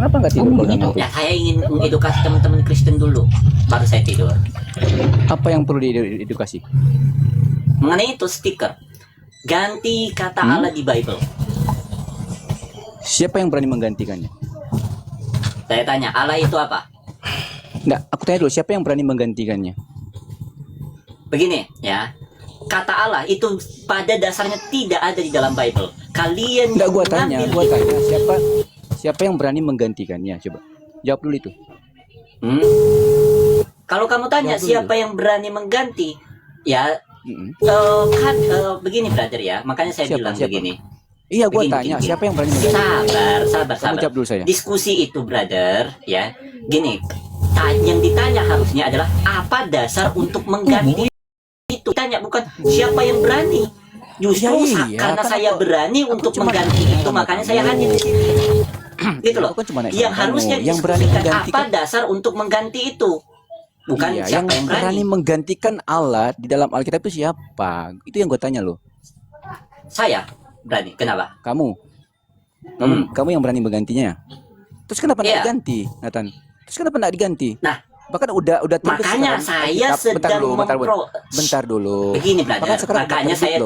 Kenapa nggak tidur kalau udah ngantuk? Ya, saya ingin mengedukasi teman-teman Kristen dulu, baru saya tidur. Apa yang perlu diedukasi? Mengenai itu stiker, ganti kata Allah di Bible. Siapa yang berani menggantikannya? Saya tanya, Allah itu apa? Nggak, aku tanya dulu, siapa yang berani menggantikannya? Begini ya, kata Allah itu pada dasarnya tidak ada di dalam Bible. Kalian Nggak, gua tanya, mengambil siapa yang berani menggantikannya? Coba jawab dulu itu. Kalau kamu tanya Jawab dulu. siapa yang berani mengganti, ya begini brother ya, makanya saya bilang begini. Iya, gua Begini, tanya begini. siapa yang berani mengganti? Sabar. Kamu jawab dulu saya. Diskusi itu brother ya, gini. Yang ditanya harusnya adalah apa dasar untuk mengganti itu. Tanya bukan siapa yang berani. Justru iya, karena kan saya berani untuk mengganti itu, makanya saya hadir di sini. Gitu loh. Aku kan cuma nanya Yang sama harusnya kamu. Yang berani diskusikan menggantikan apa dasar untuk mengganti itu. Bukan iya, siapa yang berani. menggantikan Allah di dalam Alkitab itu siapa? Itu yang gue tanya loh. Saya berani. Kenapa? Kamu yang berani menggantinya. Terus kenapa nggak diganti, Nathan? Terus kenapa nggak diganti? Nah, bahkan udah tulis makanya saya sedang bentar dulu. Begini brother, makanya saya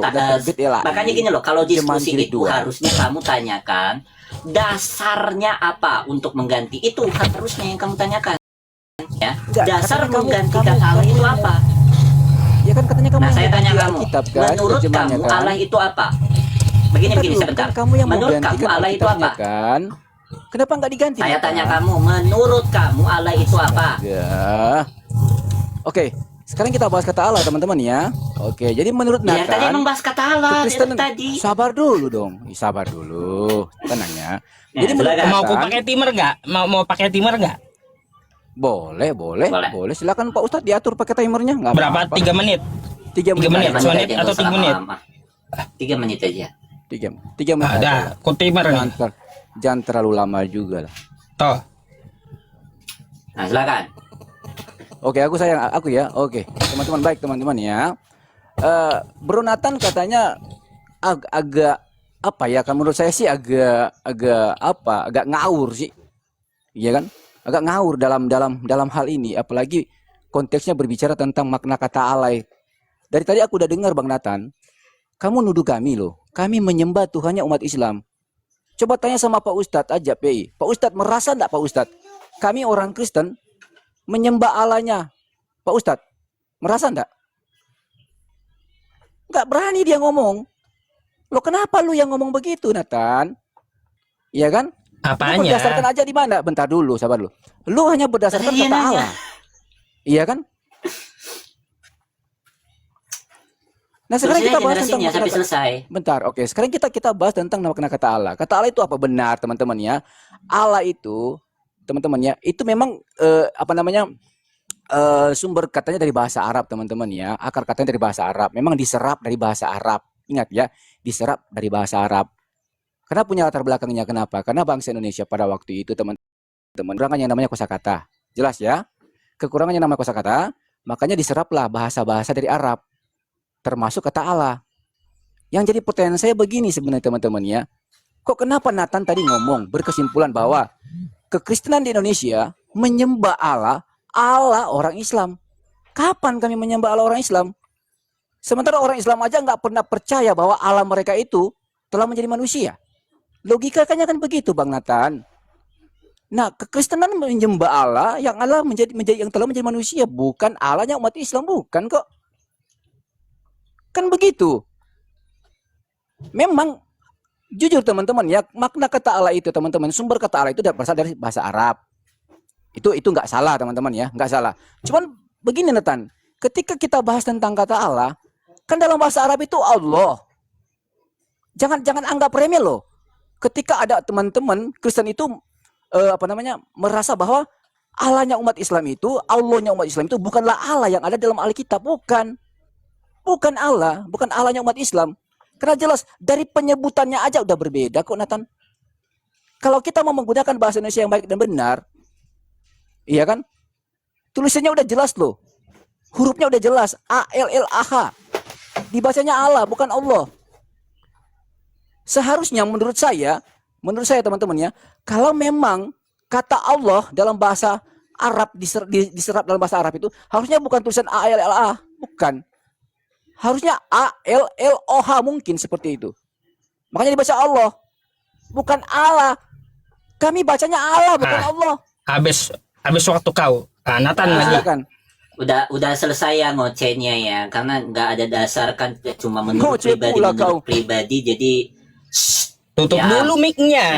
makanya gini loh, kalau diskusi itu harusnya kamu tanyakan dasarnya apa untuk mengganti, itu harusnya yang kamu tanyakan ya. Dasar mengganti kata Allah itu apa? Ya kan katanya kamu. Nah, saya tanya kamu, Alkitab, kan? menurut kamu kan? Allah itu apa? Begini sebentar. Kamu yang menurut kamu Allah itu apa? Kan? Kenapa nggak diganti? Saya tanya kamu, menurut kamu Allah itu apa? Ya. Oke, sekarang kita bahas kata Allah, teman-teman ya. Oke, jadi menurut Nathan, tadi membahas kata Allah tadi. Sabar dulu dong. Sabar dulu. Tenang ya. Jadi mau aku pakai timer nggak? Mau pakai timer nggak? Boleh. Silakan Pak Ustadz diatur pakai timernya. Nggak berapa? 3 menit. 3 menit. 2 menit atau 3 menit? 3 menit aja. 3 menit. Ada, aku timer nih. Jangan terlalu lama juga lah. Toh. Nah, silakan. Oke, aku ya. Oke, teman-teman baik teman-teman ya. Bro Nathan katanya agak apa ya? Kan menurut saya sih agak ngawur sih. Iya kan? Agak ngawur dalam hal ini, apalagi konteksnya berbicara tentang makna kata Allah. Dari tadi aku udah dengar Bang Nathan, kamu nuduh kami loh. Kami menyembah Tuhannya umat Islam. Coba tanya sama Pak Ustadz aja, PI. Pak Ustadz merasa enggak Pak Ustadz? Kami orang Kristen menyembah Allahnya. Pak Ustadz, merasa enggak? Enggak berani dia ngomong. Loh kenapa lu yang ngomong begitu, Nathan? Iya kan? Apanya? Lu berdasarkan aja di mana? Bentar dulu, sabar dulu. Lu hanya berdasarkan kata Allah. Iya kan? Nah sekarang kita bahas tentang sampai selesai. Bentar, oke. Sekarang kita bahas tentang makna kata Allah. Kata Allah itu apa? Benar, teman-teman ya. Allah itu, teman-teman ya, itu memang sumber katanya dari bahasa Arab, teman-teman ya. Akar katanya dari bahasa Arab. Memang diserap dari bahasa Arab. Ingat ya, diserap dari bahasa Arab. Karena punya latar belakangnya. Kenapa? Karena bangsa Indonesia pada waktu itu, teman-teman, kekurangan yang namanya kosakata. Jelas ya? Kekurangan yang namanya kosakata, makanya diseraplah bahasa-bahasa dari Arab. Termasuk kata Allah. Yang jadi pertanyaan saya begini sebenarnya teman-teman ya. Kok kenapa Nathan tadi ngomong berkesimpulan bahwa kekristenan di Indonesia menyembah Allah orang Islam. Kapan kami menyembah Allah orang Islam? Sementara orang Islam aja nggak pernah percaya bahwa Allah mereka itu telah menjadi manusia. Logikanya kan begitu Bang Nathan. Nah, kekristenan menyembah Allah yang telah menjadi manusia, bukan Allahnya umat Islam, bukan kok. Kan begitu. Memang jujur teman-teman ya, makna kata Allah itu teman-teman, sumber kata Allah itu berasal dari bahasa Arab. Itu nggak salah teman-teman ya, nggak salah. Cuman begini Nathan, ketika kita bahas tentang kata Allah, kan dalam bahasa Arab itu Allah. Jangan anggap remeh loh. Ketika ada teman-teman Kristen itu merasa bahwa Allahnya umat Islam itu, Allahnya umat Islam itu bukanlah Allah yang ada dalam Alkitab, bukan. Bukan Allah, bukan Allahnya umat Islam. Karena jelas dari penyebutannya aja udah berbeda kok Nathan. Kalau kita mau menggunakan bahasa Indonesia yang baik dan benar, iya kan? Tulisannya udah jelas loh. Hurufnya udah jelas, A-L-L-A-H. Dibacanya Allah, bukan Allah. Seharusnya menurut saya teman-teman ya, kalau memang kata Allah dalam bahasa Arab diserap dalam bahasa Arab itu harusnya bukan tulisan ALLA, bukan. Harusnya ALLOH mungkin seperti itu. Makanya dibaca Allah, bukan Allah. Kami bacanya Allah bukan Allah. Habis waktu kau. Nathan lagi. Silakan. Udah selesai ya ngocehnya ya, karena nggak ada dasar kan, cuma menurut Ngoceh pula kau. pribadi, jadi Tutup Ya. dulu mic-nya.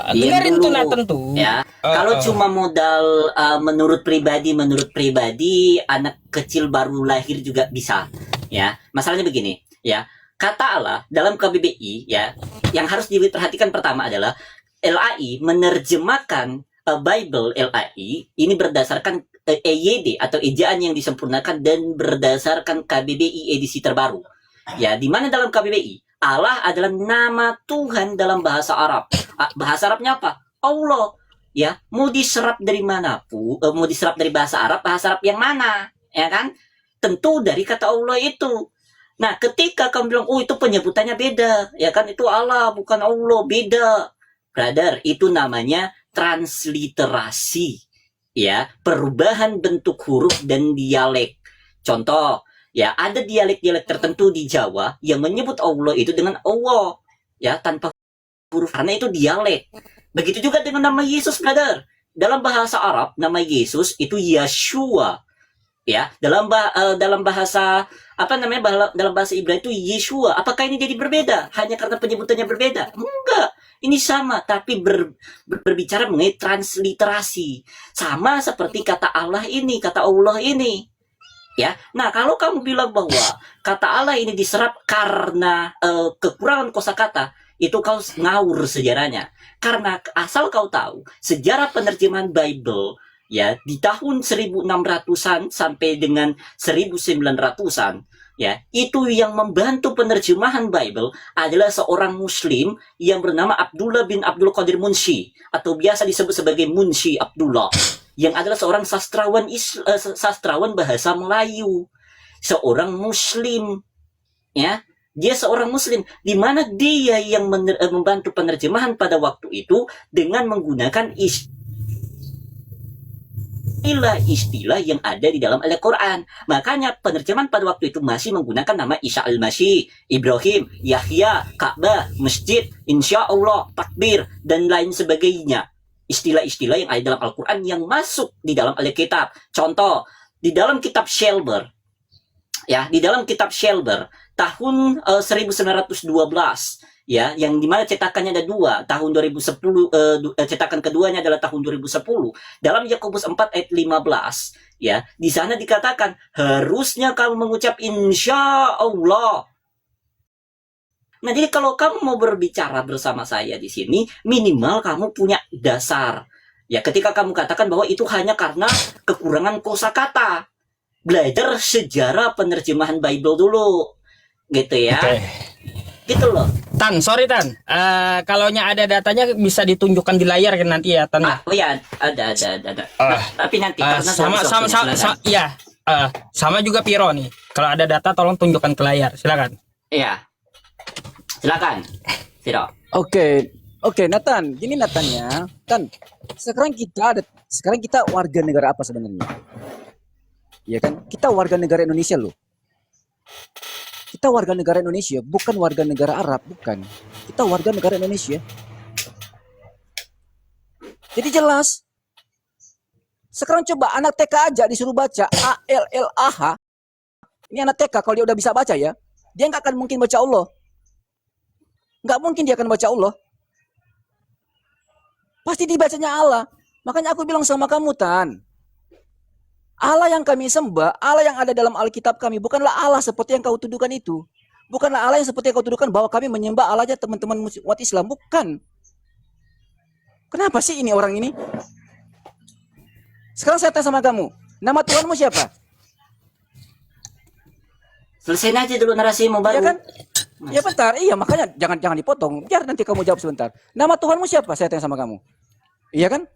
Diam Dengerin dulu. tuh Nathan tuh. ya. Kalau cuma modal menurut pribadi, anak kecil baru lahir juga bisa. Ya, masalahnya begini, ya. Kata Allah dalam KBBI, ya, yang harus diperhatikan pertama adalah LAI menerjemahkan Bible LAI ini berdasarkan EYD atau ejaan yang disempurnakan dan berdasarkan KBBI edisi terbaru. Ya, di mana dalam KBBI Allah adalah nama Tuhan dalam bahasa Arab. Bahasa Arabnya apa? Allah. Ya, mau diserap dari manapun, mau diserap dari bahasa Arab yang mana? Ya kan? Tentu dari kata Allah itu. Nah, ketika kamu bilang, oh itu penyebutannya beda, ya kan, itu Allah bukan Allah, beda. Brother, itu namanya transliterasi. Ya, perubahan bentuk huruf dan dialek. Contoh, ya, ada dialek-dialek tertentu di Jawa yang menyebut Allah itu dengan Allah, ya, tanpa huruf, karena itu dialek. Begitu juga dengan nama Yesus, brother. Dalam bahasa Arab, nama Yesus itu Yeshua. Ya, dalam bahasa apa namanya, dalam bahasa Ibrani itu Yeshua. Apakah ini jadi berbeda hanya karena penyebutannya berbeda? Enggak, ini sama, tapi berbicara mengenai transliterasi, sama seperti kata Allah ini, kata Allah ini. Ya, nah kalau kamu bilang bahwa kata Allah ini diserap karena kekurangan kosakata, itu kau ngawur sejarahnya. Karena asal kau tahu sejarah penerjemahan Bible, ya, di tahun 1600-an sampai dengan 1900-an, ya, itu yang membantu penerjemahan Bible adalah seorang Muslim yang bernama Abdullah bin Abdul Qadir Munshi, atau biasa disebut sebagai Munshi Abdullah, yang adalah seorang sastrawan bahasa Melayu, seorang Muslim, ya. Dia seorang Muslim, di mana dia yang membantu penerjemahan pada waktu itu dengan menggunakan istilah-istilah yang ada di dalam Al-Quran. Makanya penerjemahan pada waktu itu masih menggunakan nama Isa al-Masih, Ibrahim, Yahya, Ka'bah, Masjid, Insya Allah, Takbir, dan lain sebagainya. Istilah-istilah yang ada dalam Al-Quran yang masuk di dalam Alkitab. Contoh, di dalam kitab Shelber, ya, di dalam kitab Shelber tahun 1912, ya, yang dimana cetakannya ada dua, tahun 2010, cetakan keduanya adalah tahun 2010. Dalam Yakobus 4 ayat 15, ya, di sana dikatakan harusnya kamu mengucap insya Allah. Nah, jadi kalau kamu mau berbicara bersama saya di sini, minimal kamu punya dasar. Ya, ketika kamu katakan bahwa itu hanya karena kekurangan kosakata, belajar sejarah penerjemahan Bible dulu, gitu ya. Oke. Gitu loh. Tan, sorry Tan. Kalaunya ada datanya bisa ditunjukkan di layar kan nanti ya Tan. Oh ya, ada. Tapi nanti karena Iya. Sama juga Piro nih. Kalau ada data tolong tunjukkan ke layar. Silakan. Iya. Silakan. Viro. Oke, Nathan. Gini Nathannya, Tan. Sekarang kita warga negara apa sebenarnya? Ya kan? Kita warga negara Indonesia loh. Kita warga negara Indonesia, bukan warga negara Arab, bukan. Kita warga negara Indonesia. Jadi jelas. Sekarang coba anak TK aja disuruh baca ALLAH. Ini anak TK kalau dia udah bisa baca ya, dia nggak akan mungkin baca Allah. Nggak mungkin dia akan baca Allah. Pasti dibacanya Allah. Makanya aku bilang sama kamu, Tan. Allah yang kami sembah, Allah yang ada dalam Alkitab kami, bukanlah Allah seperti yang kau tuduhkan itu. Bukanlah Allah yang seperti yang kau tuduhkan bahwa kami menyembah Allahnya teman-teman umat Islam. Bukan. Kenapa sih ini orang ini? Sekarang saya tanya sama kamu, nama Tuhanmu siapa? Selesaiin aja dulu narasimu baru. Ya kan? Ya bentar, iya makanya jangan dipotong. Biar nanti kamu jawab sebentar. Nama Tuhanmu siapa? Saya tanya sama kamu. Iya kan?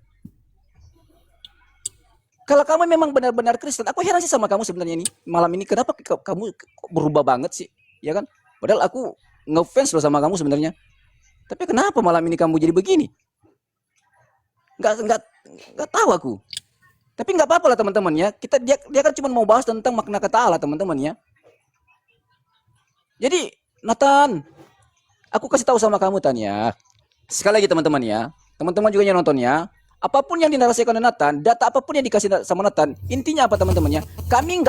Kalau kamu memang benar-benar Kristen, aku heran sih sama kamu sebenarnya ini. Malam ini kenapa kamu berubah banget sih? Ya kan? Padahal aku ngefans loh sama kamu sebenarnya. Tapi kenapa malam ini kamu jadi begini? Nggak tahu aku. Tapi nggak apa-apa lah teman-teman ya. Dia kan cuma mau bahas tentang makna kata Allah teman-teman ya. Jadi Nathan, aku kasih tahu sama kamu Tanya. Sekali lagi teman-teman ya. Teman-teman juga yang nonton ya. Apapun yang dinarasikan oleh Nathan, data apapun yang dikasih sama Nathan, intinya apa teman-teman ya? Kami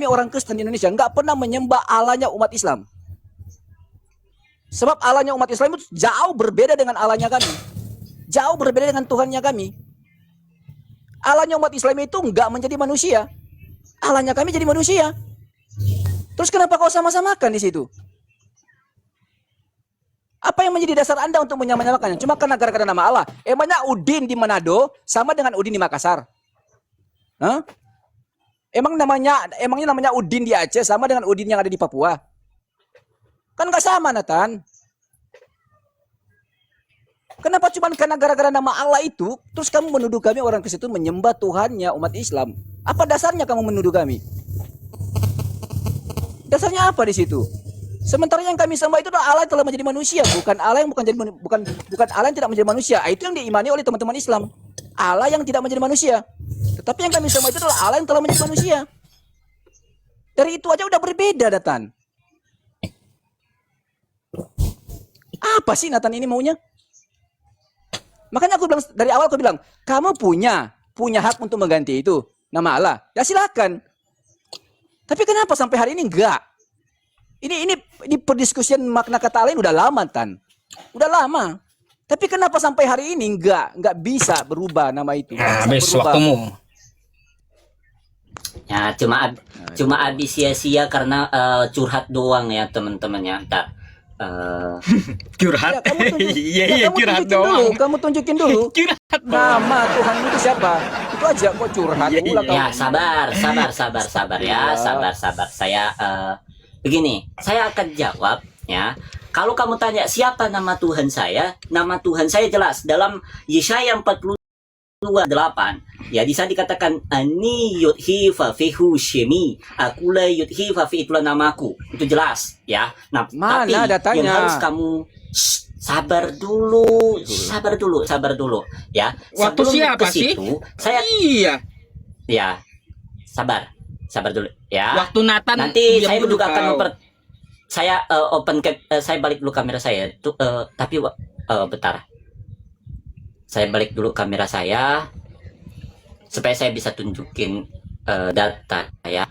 orang Kristen di Indonesia nggak pernah menyembah Allahnya umat Islam. Sebab Allahnya umat Islam itu jauh berbeda dengan Allahnya kami. Jauh berbeda dengan Tuhannya kami. Allahnya umat Islam itu nggak menjadi manusia. Allahnya kami jadi manusia. Terus kenapa kau sama-samakan di situ? Apa yang menjadi dasar Anda untuk menyamakannya? Cuma karena gara-gara nama Allah. Emangnya Udin di Manado sama dengan Udin di Makassar? Hah? Emangnya namanya Udin di Aceh sama dengan Udin yang ada di Papua? Kan nggak sama, Nathan. Kenapa cuma karena gara-gara nama Allah itu, terus kamu menuduh kami orang Kristen itu menyembah Tuhannya umat Islam? Apa dasarnya kamu menuduh kami? Dasarnya apa di situ? Sementara yang kami sembah itu adalah Allah yang telah menjadi manusia, bukan Allah yang bukan Allah yang tidak menjadi manusia. Itu yang diimani oleh teman-teman Islam. Allah yang tidak menjadi manusia. Tetapi yang kami sembah itu adalah Allah yang telah menjadi manusia. Dari itu aja udah berbeda, Nathan. Apa sih Nathan ini maunya? Makanya aku bilang dari awal, aku bilang, kamu punya hak untuk mengganti itu nama Allah. Ya silakan. Tapi kenapa sampai hari ini enggak? Ini perdiskusian makna kata Allah ini udah lama, Tan. Udah lama. Tapi kenapa sampai hari ini enggak bisa berubah nama itu? Nah, habis waktumu. Ya, cuma habis sia-sia karena curhat doang ya, teman-teman ya. Ntar Curhat. Iya, Curhat doang. Kamu tunjukin dulu. Curhat nama Tuhan itu siapa? Itu aja kok curhat. ya, sabar ya, sabar. Saya begini, saya akan jawab ya. Kalau kamu tanya siapa nama Tuhan saya jelas dalam Yesaya 42:8. Ya, di sana dikatakan ani yudhi fa fihu syemi, akulah yudhi fa fi, itulah namaku. Itu jelas ya. Nah, mana tapi datanya? yang harus kamu sabar dulu ya. Waktu Sebelum siapa ke situ, saya ya sabar dulu ya. Waktu Nathan Nanti saya dulu juga akan kau. saya saya balik dulu kamera saya tuh, tapi bentar. Saya balik dulu kamera saya supaya saya bisa tunjukin data ya.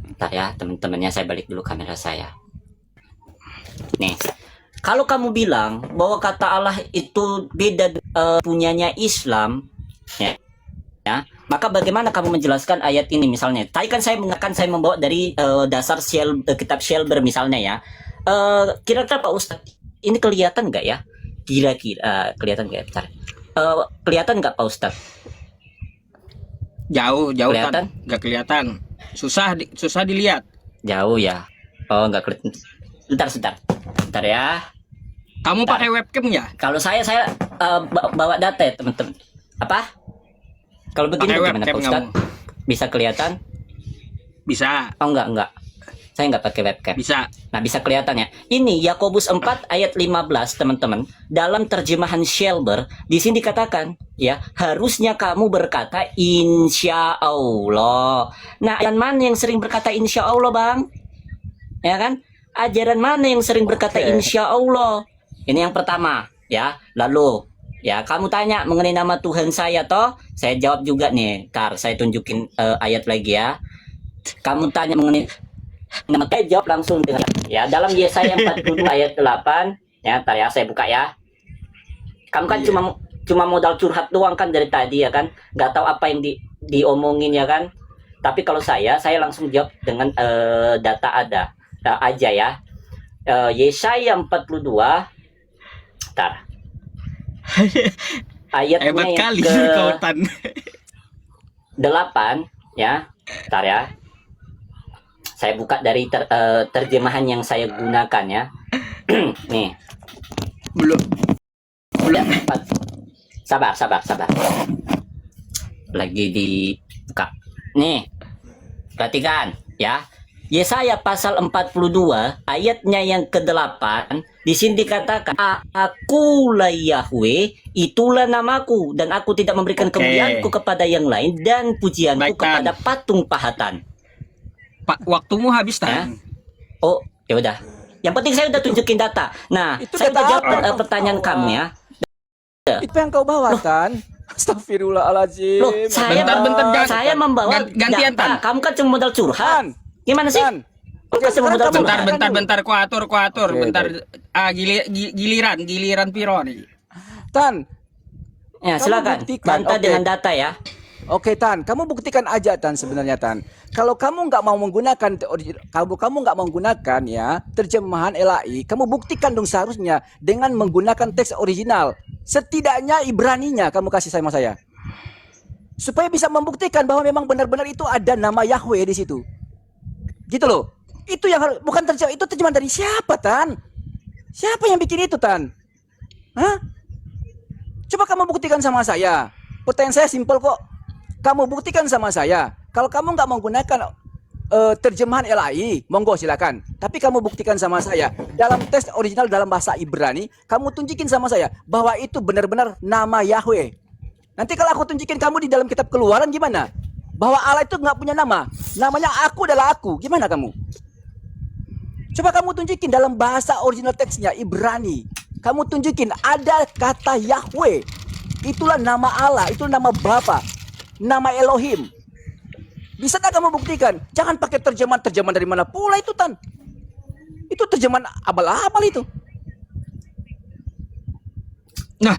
Bentar ya teman-temannya, saya balik dulu kamera saya. Nih, kalau kamu bilang bahwa kata Allah itu beda punyanya Islam, ya, maka bagaimana kamu menjelaskan ayat ini misalnya? Tadi kan saya mengatakan saya membawa dari dasar kitab Shelber misalnya ya. Kira-kira Pak Ustadz, ini kelihatan nggak ya? Kira-kira kelihatan nggak ya? Bentar. Kelihatan nggak Pak Ustadz? Jauh Kelihatan? kan nggak kelihatan. Susah dilihat. Jauh ya. Oh, nggak kelihatan. Bentar ya. Kamu pakai webcam ya? Kalau saya bawa data ya teman-teman. Apa? Kalau begini Pakai bagaimana webcam Pak Ustadz? Bisa kelihatan? Bisa. Oh, enggak. Saya nggak pakai webcam. Bisa. Nah, bisa kelihatan ya. Ini Yakobus 4 ayat 15, teman-teman. Dalam terjemahan Shelber, di sini dikatakan, ya, harusnya kamu berkata insya Allah. Nah, ajaran mana yang sering berkata insya Allah, Bang? Ya kan? Ajaran mana yang sering berkata insya Allah? Ini yang pertama, ya. Lalu, ya, kamu tanya mengenai nama Tuhan saya, toh? Saya jawab juga nih. Ntar, saya tunjukin ayat lagi ya. Kamu tanya mengenai nama, saya jawab langsung dengan ya dalam Yesaya 42 ayat 8 ya. Ntar ya, saya buka ya. Kamu kan cuma modal curhat doang kan dari tadi ya kan, nggak tahu apa yang diomongin ya kan. Tapi kalau saya langsung jawab dengan data aja ya. Yesaya 42, ntar ayatnya Hebat yang kali ke kautan. 8 ya. Ntar ya, saya buka dari terjemahan yang saya gunakan ya. Nih. Belum. Sabar. Lagi dibuka. Nih. Perhatikan ya. Yesaya pasal 42 ayatnya yang ke-8 Di sini dikatakan, akulah Yahweh, itulah namaku, dan aku tidak memberikan kemuliaanku kepada yang lain dan pujianku kepada patung pahatan. Pak, waktumu habis Ya. Tan. Oh, ya udah. Yang penting saya udah tunjukin data. Nah, Itu saya udah data jawab apa? pertanyaan kamu ya. Itu yang kau bawa Tan. Astagfirullahaladzim. Loh, saya Bentar, jangan. saya membawa Gantian, data. Tan. Kamu kan cuma modal curhat. Tan. Gimana sih? Tan. Kamu kan cuma modal sekarang kamu- curhat. Bentar, kuatur, Oke, bentar. Giliran Piro nih. Tan. Ya, Kamu silakan. buktikan, Bantah oke. dengan data ya. Oke Tan, kamu buktikan aja Tan sebenarnya Tan. Kalau kamu nggak mau menggunakan kamu nggak mau menggunakan ya terjemahan LAI, kamu buktikan dong seharusnya dengan menggunakan teks original. Setidaknya Ibraninya kamu kasih sama saya. Supaya bisa membuktikan bahwa memang benar-benar itu ada nama Yahweh di situ. Gitu loh. Itu yang harus bukan terjemahan, itu terjemahan dari siapa Tan? Siapa yang bikin itu Tan? Hah? Coba kamu buktikan sama saya. Pertanyaan saya simpel kok. Kamu buktikan sama saya. Kalau kamu nggak menggunakan terjemahan LAI, monggo silakan. Tapi kamu buktikan sama saya dalam teks original dalam bahasa Ibrani, kamu tunjukin sama saya bahwa itu benar-benar nama Yahweh. Nanti kalau aku tunjukin kamu di dalam kitab Keluaran gimana? Bahwa Allah itu nggak punya nama. Namanya aku adalah aku. Gimana kamu? Coba kamu tunjukin dalam bahasa original teksnya Ibrani. Kamu tunjukin ada kata Yahweh. Itulah nama Allah, itu nama Bapa, nama Elohim. Bisa tak kamu buktikan? Jangan pakai terjemahan dari mana pula itu Tan. Itu terjemahan abal-abal itu. Nah.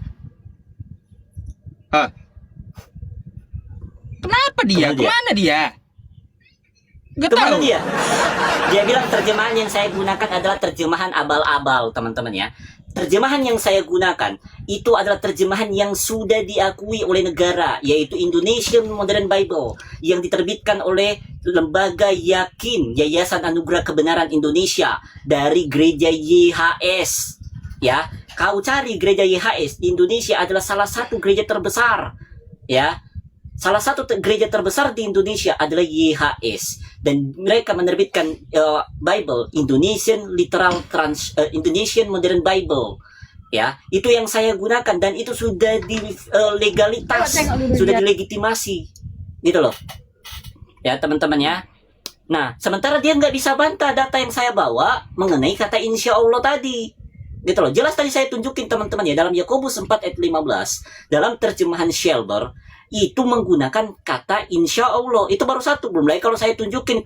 Kenapa dia? Kemana dia? Kemana dia? Gak Kemana tahu. dia? Dia bilang terjemahan yang saya gunakan adalah terjemahan abal-abal, teman-teman ya. Terjemahan yang saya gunakan itu adalah terjemahan yang sudah diakui oleh negara, yaitu Indonesian Modern Bible, yang diterbitkan oleh Lembaga Yakin, Yayasan Anugerah Kebenaran Indonesia, dari Gereja YHS. Ya, kau cari Gereja YHS di Indonesia adalah salah satu gereja terbesar. Ya, salah satu gereja terbesar di Indonesia adalah YHS, dan mereka menerbitkan Bible Indonesian Modern Bible. Ya, itu yang saya gunakan dan itu sudah legalitas, sudah dilegitimasi, gitu loh. Ya, teman-teman ya. Nah, sementara dia nggak bisa bantah data yang saya bawa mengenai kata insya Allah tadi. Gitu loh. Jelas tadi saya tunjukin teman-teman ya, dalam Yakobus 4 ayat 15, dalam terjemahan Shelber, itu menggunakan kata insya Allah. Itu baru satu, belum lagi kalau saya tunjukin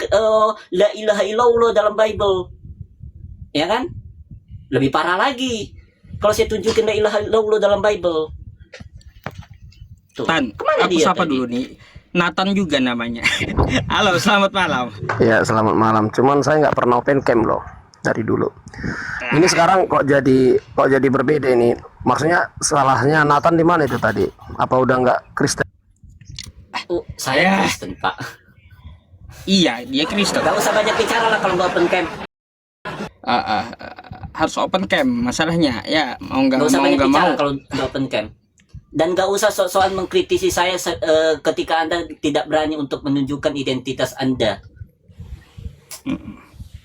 la ilaha illallah dalam Bible, ya kan, lebih parah lagi kalau saya tunjukin la ilaha illallah dalam Bible. Tuh. Tan, Kemana aku dia sapa tadi? dulu nih. Nathan juga namanya. Halo, selamat malam. Ya, selamat malam. Cuman saya nggak pernah open cam loh dari dulu. Ini sekarang kok jadi berbeda ini. Maksudnya salahnya Nathan di mana itu tadi? Apa udah nggak Kristen? Oh, saya Kristen, Pak. Iya, dia Kristen. Gak usah banyak bicara lah kalau nggak open cam. Harus open cam masalahnya. Ya, mau nggak Gak usah mau banyak nggak bicara mau. kalau nggak open cam. Dan gak usah sok-sokan mengkritisi saya ketika Anda tidak berani untuk menunjukkan identitas Anda.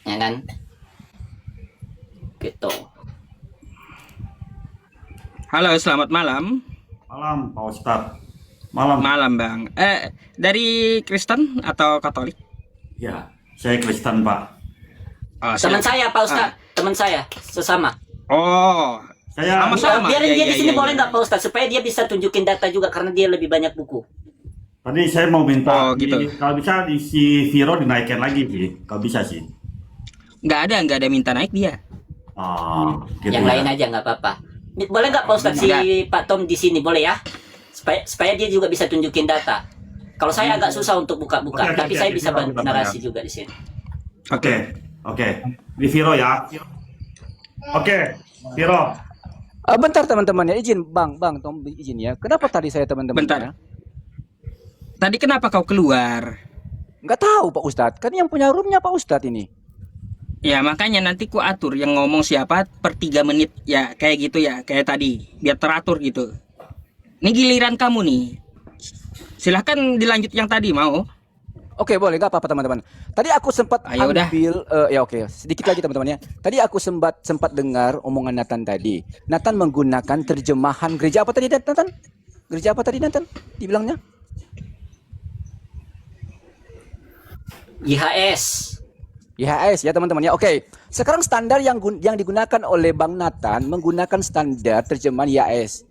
Ya kan? Gitu. Halo, selamat malam. Malam, Pak Ustadz. Malam. Malam, Bang. Dari Kristen atau Katolik? Ya, saya Kristen, Pak. Oh, Teman silakan. saya, Pak Ustadz. Teman saya, sesama. Oh, Saya Sama-sama. Biarin dia Iya, di sini iya, boleh iya. nggak, Pak Ustadz? Supaya dia bisa tunjukin data juga karena dia lebih banyak buku. tadi saya mau minta Oh, gitu. kalau bisa di si Viro dinaikkan lagi sih. Kalau bisa sih. nggak ada minta naik dia. Gitu Yang ya. lain aja nggak apa-apa. Boleh nggak, Pak Ustadz, si Pak Tom di sini boleh ya? Supaya dia juga bisa tunjukin data. Kalau saya agak susah untuk buka-buka, Oke, tapi oke, saya oke, bisa Viro, bantu kita narasi tanya. juga di sini. Oke. Di Viro ya. Oke, Viro. Bentar teman-teman ya, izin Bang Tom izin ya. Kenapa tadi saya teman-teman? Bentar. Ya? Tadi kenapa kau keluar? Nggak tahu Pak Ustadz, kan yang punya roomnya Pak Ustadz ini. Ya makanya nanti ku atur yang ngomong siapa per 3 menit ya kayak gitu ya kayak tadi biar teratur gitu. Ini giliran kamu nih. Silahkan dilanjut yang tadi mau. Oke, boleh, nggak apa-apa teman-teman. Tadi aku sempat Ayo udah. ambil, ya oke, sedikit lagi teman-teman ya. Tadi aku sempat dengar omongan Nathan tadi. Nathan menggunakan terjemahan gereja apa tadi Nathan? Gereja apa tadi Nathan? Dibilangnya? IHS. IHS ya teman-teman ya. Oke, sekarang standar yang digunakan oleh Bang Nathan menggunakan standar terjemahan IHS.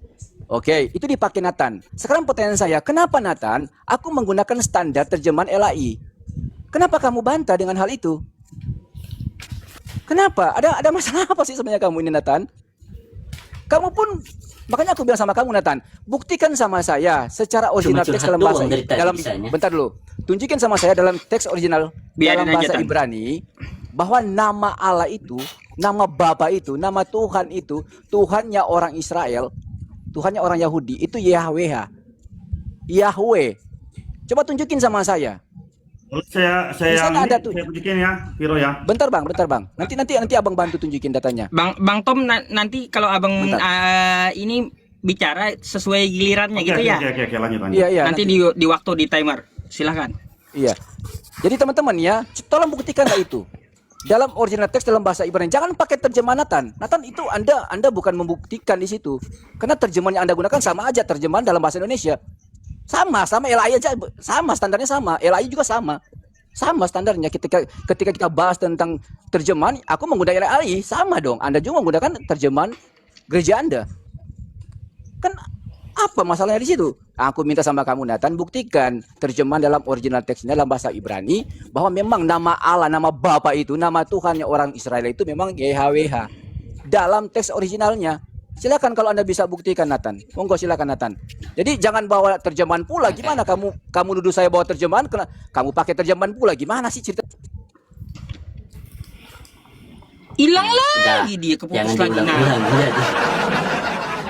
Oke, itu dipakai Nathan. Sekarang pertanyaan saya, kenapa Nathan aku menggunakan standar terjemahan LAI? Kenapa kamu bantah dengan hal itu? Kenapa? Ada masalah apa sih sebenarnya kamu ini Nathan? Kamu pun, makanya aku bilang sama kamu Nathan, buktikan sama saya secara original Cuma teks curhat dalam bahasa doang dari tadi dalam bisanya. bentar dulu. Tunjukin sama saya dalam teks original Biarin dalam aja, bahasa Tan. Ibrani bahwa nama Allah itu, nama Bapa itu, nama Tuhan itu, Tuhannya orang Israel, Tuhannya orang Yahudi itu Yahweh. Yahweh. Coba tunjukin sama saya. Saya Di sana ada tuh. saya tunjukin ya, Viro ya. Bentar bang. Nanti abang bantu tunjukin datanya. Bang Tom nanti kalau abang Bentar. ini bicara sesuai gilirannya gitu ya. Oke, lanjut. Iya. Nanti di waktu di timer. Silahkan. Iya. Jadi teman-teman ya, tolong buktikanlah itu. Dalam original teks dalam bahasa Ibrani, jangan pakai terjemahan Nathan. Nathan itu Anda bukan membuktikan di situ. Karena terjemahan yang Anda gunakan sama aja terjemahan dalam bahasa Indonesia. Sama LAI aja sama standarnya sama. LAI juga sama. Sama standarnya ketika kita bahas tentang terjemahan, aku menggunakan LAI sama dong. Anda juga menggunakan terjemahan gereja Anda. Kan apa masalahnya di situ? Aku minta sama kamu Nathan buktikan terjemahan dalam original teksnya dalam bahasa Ibrani bahwa memang nama Allah, nama Bapa itu, nama Tuhannya orang Israel itu memang YHWH dalam teks originalnya. Silakan kalau Anda bisa buktikan Nathan. Monggo silakan Nathan. Jadi jangan bawa terjemahan pula. Gimana kamu nuduh saya bawa terjemahan? Kamu pakai terjemahan pula. Gimana sih cerita? Hilang Sudah. lagi dia keputus Jangan lagi. Nah, diulang-ulang.